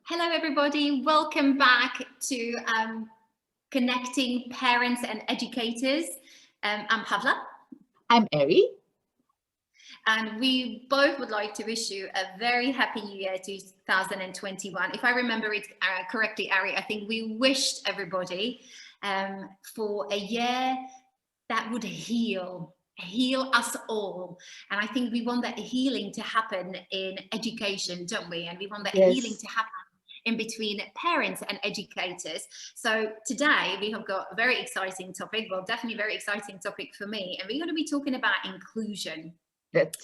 Hello, everybody. Welcome back to Connecting Parents and Educators. I'm Pavla. I'm Eri. And we both would like to wish you a very happy New Year 2021. If I remember it correctly, Ari, I think we wished everybody for a year that would heal us all. And I think we want that healing to happen in education, don't we? And we want that healing to happen in between parents and educators. So today we have got a very exciting topic, well, definitely a very exciting topic for me, and we're going to be talking about inclusion.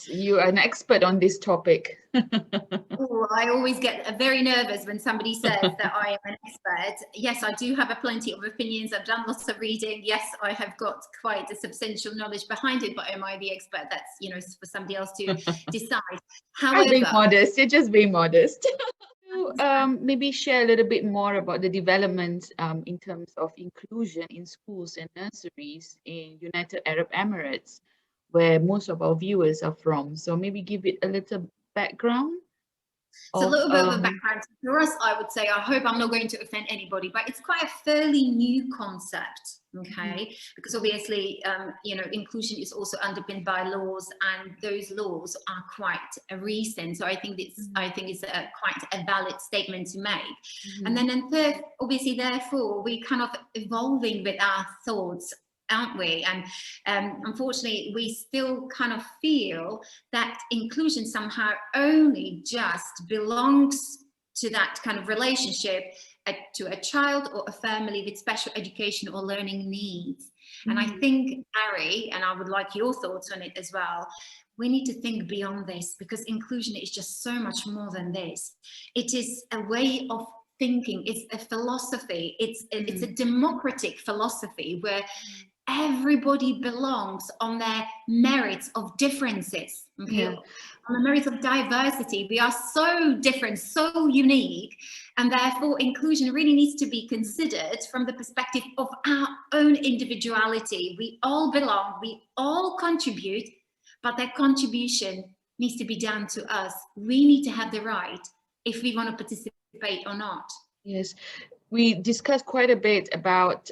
You are an expert on this topic. Oh, I always get very nervous when somebody says that I am an expert. Yes, I do have plenty of opinions. I've done lots of reading. Yes, I have got quite a substantial knowledge behind it, but am I the expert? That's, for somebody else to decide. However, you're being modest. You're just being modest. Maybe share a little bit more about the development in terms of inclusion in schools and nurseries in United Arab Emirates, where most of our viewers are from. So maybe give it a little background. So a little bit of a background for us, I would say. I hope I'm not going to offend anybody, but it's quite a fairly new concept, okay? Because obviously, inclusion is also underpinned by laws, and those laws are quite recent. So I think it's quite a valid statement to make. And then in third, obviously, therefore, we're kind of evolving with our thoughts, aren't we? And unfortunately, we still kind of feel that inclusion somehow only just belongs to that kind of relationship to a child or a family with special education or learning needs. And I think, Ari, and I would like your thoughts on it as well, we need to think beyond this, because inclusion is just so much more than this. It is a way of thinking, it's a philosophy, it's a democratic philosophy where everybody belongs on their merits of differences, okay? On the merits of diversity. We are so different, so unique, and therefore inclusion really needs to be considered from the perspective of our own individuality. We all belong, we all contribute, but that contribution needs to be down to us. We need to have the right if we want to participate or not. Yes. We discussed quite a bit about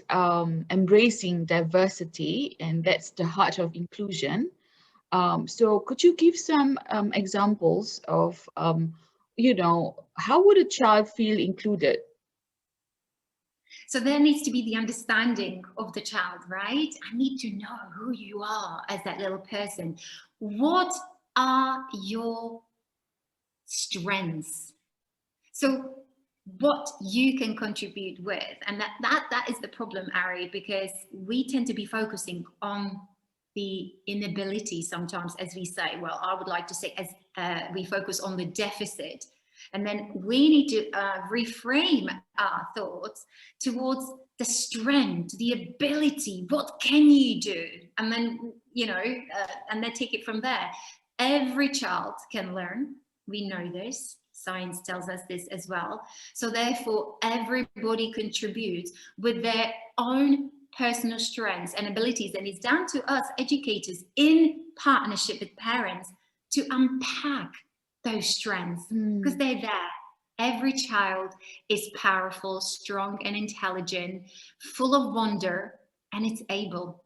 embracing diversity, and that's the heart of inclusion. So could you give some examples of, how would a child feel included? So there needs to be the understanding of the child, right? I need to know who you are as that little person. What are your strengths? So what you can contribute with, and that is the problem, Ari, because we tend to be focusing on the inability sometimes, as we say. Well, I would like to say as we focus on the deficit, and then we need to reframe our thoughts towards the strength, the ability. What can you do? And then and then take it from there. Every child can learn. We know this. Science tells us this as well. So therefore, everybody contributes with their own personal strengths and abilities. And it's down to us educators in partnership with parents to unpack those strengths, because they're there. Every child is powerful, strong and intelligent, full of wonder, and it's able.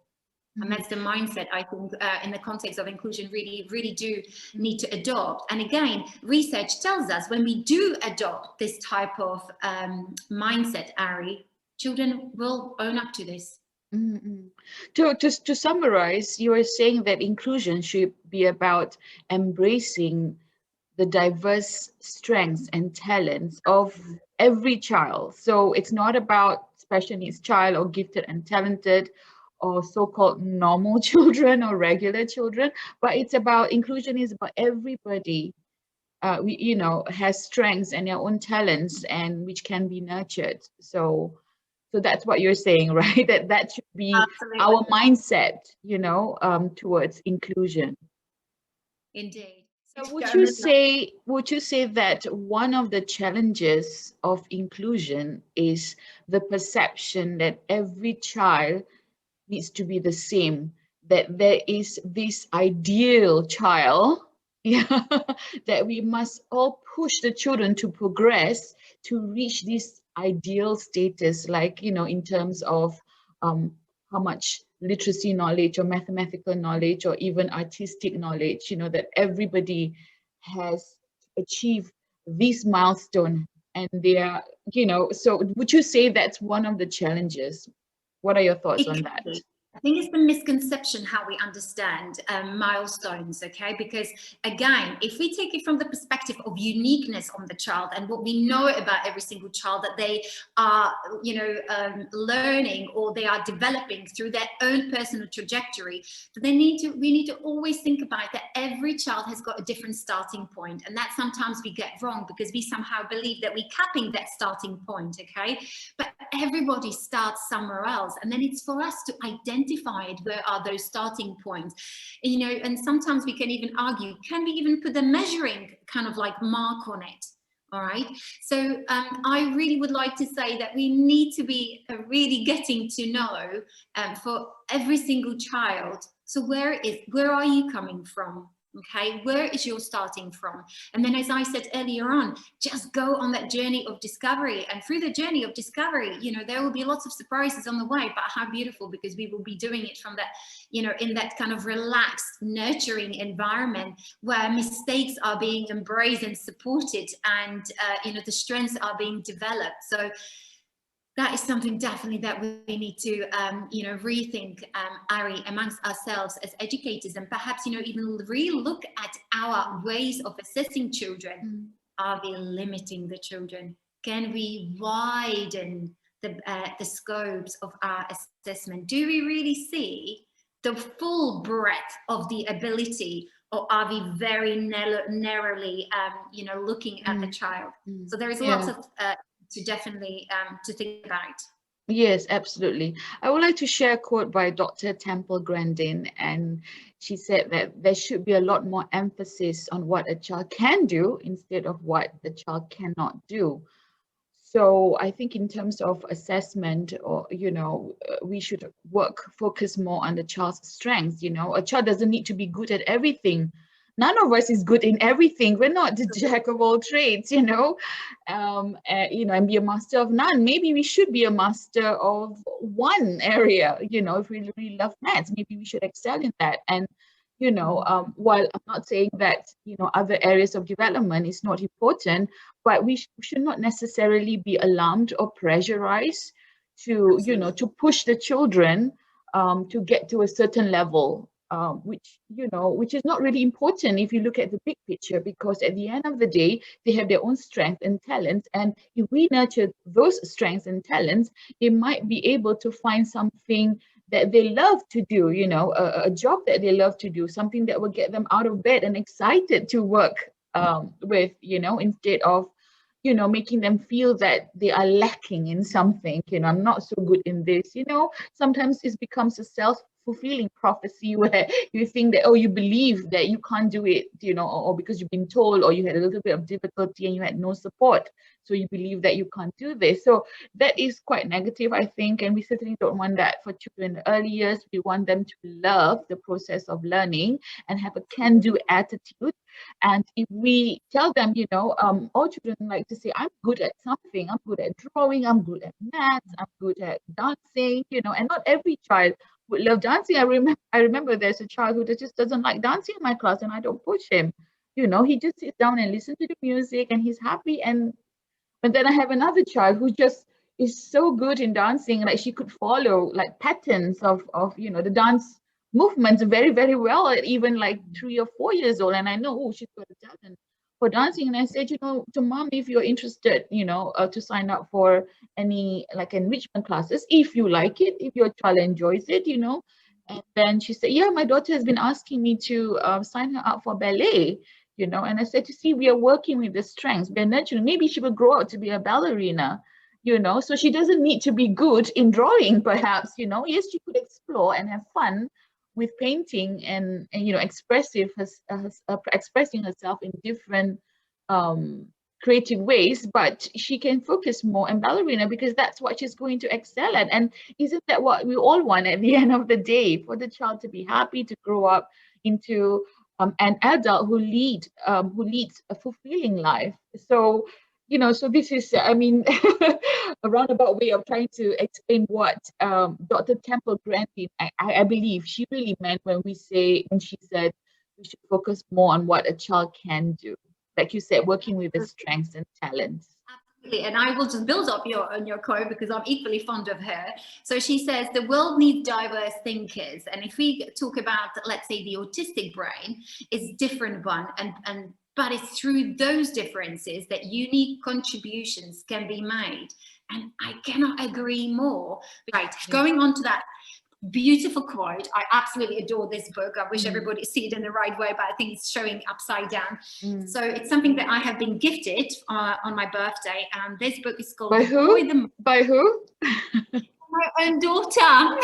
And that's the mindset, I think, in the context of inclusion, really do need to adopt. And again, research tells us when we do adopt this type of mindset, Ari, children will own up to this. To summarize, you are saying that inclusion should be about embracing the diverse strengths and talents of every child. So it's not about special needs child or gifted and talented, or so-called normal children or regular children, but it's about inclusion is about everybody, has strengths and their own talents, and which can be nurtured. So that's what you're saying, right? That should be Absolutely. Our mindset, towards inclusion. Indeed. So would you say that one of the challenges of inclusion is the perception that every child needs to be the same, that there is this ideal child, yeah, that we must all push the children to progress, to reach this ideal status, like, in terms of um, how much literacy knowledge or mathematical knowledge or even artistic knowledge, that everybody has achieved this milestone. And they are, so would you say that's one of the challenges? What are your thoughts It on could that? be. I think it's the misconception how we understand milestones, okay? Because again, if we take it from the perspective of uniqueness on the child and what we know about every single child, that they are, learning or they are developing through their own personal trajectory, we need to always think about that every child has got a different starting point, and that sometimes we get wrong because we somehow believe that we're capping that starting point, okay? But everybody starts somewhere else, and then it's for us to identify it, where are those starting points, and sometimes we can even argue, can we even put the measuring kind of like mark on it? All right, so I really would like to say that we need to be really getting to know for every single child, so where are you coming from? Okay, where is your starting from? And then, as I said earlier on, just go on that journey of discovery. And through the journey of discovery, there will be lots of surprises on the way, but how beautiful, because we will be doing it from that, in that kind of relaxed, nurturing environment where mistakes are being embraced and supported, and, the strengths are being developed. So that is something definitely that we need to, rethink, Ari, amongst ourselves as educators, and perhaps, even re-look at our ways of assessing children. Are we limiting the children? Can we widen the scopes of our assessment? Do we really see the full breadth of the ability, or are we very narrowly, looking at the child? So there is lots of to definitely to think about. Yes, absolutely. I would like to share a quote by Dr. Temple Grandin, and she said that there should be a lot more emphasis on what a child can do instead of what the child cannot do. So I think in terms of assessment, or, we should focus more on the child's strengths. A child doesn't need to be good at everything. None of us is good in everything. We're not the jack of all trades, and be a master of none. Maybe we should be a master of one area, if we really love maths, maybe we should excel in that. And, while I'm not saying that, other areas of development is not important, but we should not necessarily be alarmed or pressurized to, to push the children to get to a certain level, which is not really important if you look at the big picture, because at the end of the day, they have their own strengths and talents. And if we nurture those strengths and talents, they might be able to find something that they love to do, a job that they love to do, something that will get them out of bed and excited to work with, instead of, making them feel that they are lacking in something. I'm not so good in this. Sometimes it becomes a self-fulfilling prophecy where you think that, you believe that you can't do it, or because you've been told, or you had a little bit of difficulty and you had no support, so you believe that you can't do this. So that is quite negative, I think, and we certainly don't want that for children in the early years. We want them to love the process of learning and have a can-do attitude. And if we tell them, all children like to say, I'm good at something, I'm good at drawing, I'm good at maths, I'm good at dancing, and not every child would love dancing. I remember there's a child who just doesn't like dancing in my class, and I don't push him. He just sits down and listens to the music and he's happy. But then I have another child who just is so good in dancing, like she could follow like patterns of the dance movements very, very well at even like 3 or 4 years old. And I know, she's got a talent for dancing. And I said, to mom, if you're interested, to sign up for any like enrichment classes, if you like it, if your child enjoys it, And then she said, yeah, my daughter has been asking me to sign her up for ballet. And I said, you see, we are working with the strengths, we're nurturing. Maybe she will grow up to be a ballerina, so she doesn't need to be good in drawing, perhaps, yes, she could explore and have fun with painting and expressing herself in different creative ways, but she can focus more on ballerina because that's what she's going to excel at. And isn't that what we all want at the end of the day, for the child to be happy, to grow up into an adult who leads a fulfilling life. So, so this is, I mean, a roundabout way of trying to explain what Dr. Temple Grandin, I believe she really meant when she said we should focus more on what a child can do. Like you said, working with the strengths and talents. Absolutely. And I will just build up on your quote because I'm equally fond of her. So she says the world needs diverse thinkers. And if we talk about, let's say, the autistic brain, it's a different one. But it's through those differences that unique contributions can be made. And I cannot agree more. Right. Yeah. Going on to that beautiful quote. I absolutely adore this book. I wish everybody see it in the right way, but I think it's showing upside down. So it's something that I have been gifted on my birthday. And this book is called By who? By who? My own daughter.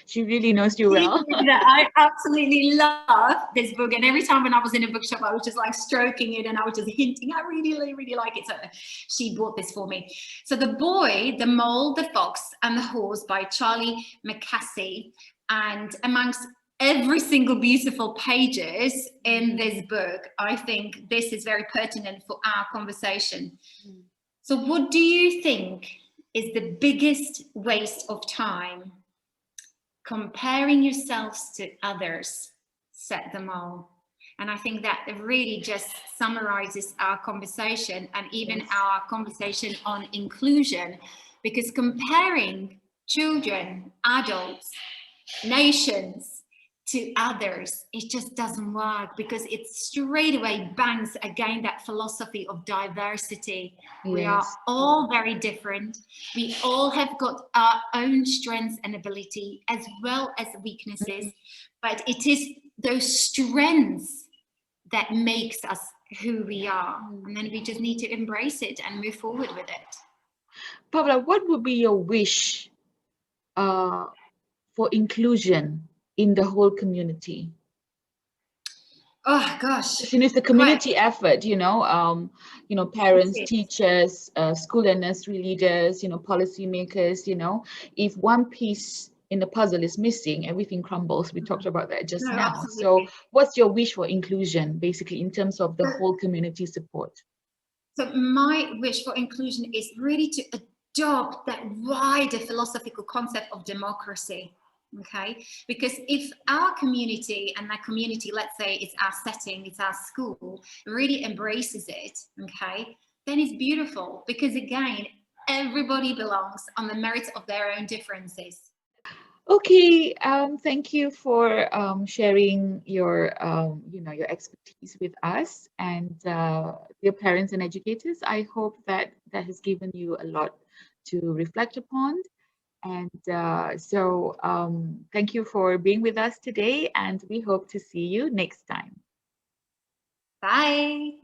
She really knows you well. I absolutely love this book, and every time when I was in a bookshop, I was just like stroking it and I was just hinting, I really, really like it. So she bought this for me. So The Boy, the Mole, the Fox and the Horse by Charlie Mackesy. And amongst every single beautiful pages in this book, I think this is very pertinent for our conversation. So what do you think is the biggest waste of time? Comparing yourselves to others, said the mole. And I think that really just summarizes our conversation and even our conversation on inclusion, because comparing children, adults, nations to others, it just doesn't work, because it straight away bangs again that philosophy of diversity. Yes. We are all very different. We all have got our own strengths and ability as well as weaknesses, but it is those strengths that makes us who we are, and then we just need to embrace it and move forward with it. Pavla, what would be your wish for inclusion in the whole community? Oh gosh, it's a community effort, parents, teachers, school and nursery leaders, policymakers. If one piece in the puzzle is missing, everything crumbles. We talked about that just now. Absolutely. So what's your wish for inclusion, basically, in terms of the whole community support? So my wish for inclusion is really to adopt that wider philosophical concept of democracy. Okay, because if our community, and that community, let's say it's our setting, it's our school, really embraces it, okay, then it's beautiful, because again, everybody belongs on the merits of their own differences. Okay, thank you for sharing your your expertise with us, and dear parents and educators. I hope that has given you a lot to reflect upon. And so thank you for being with us today, and we hope to see you next time. Bye.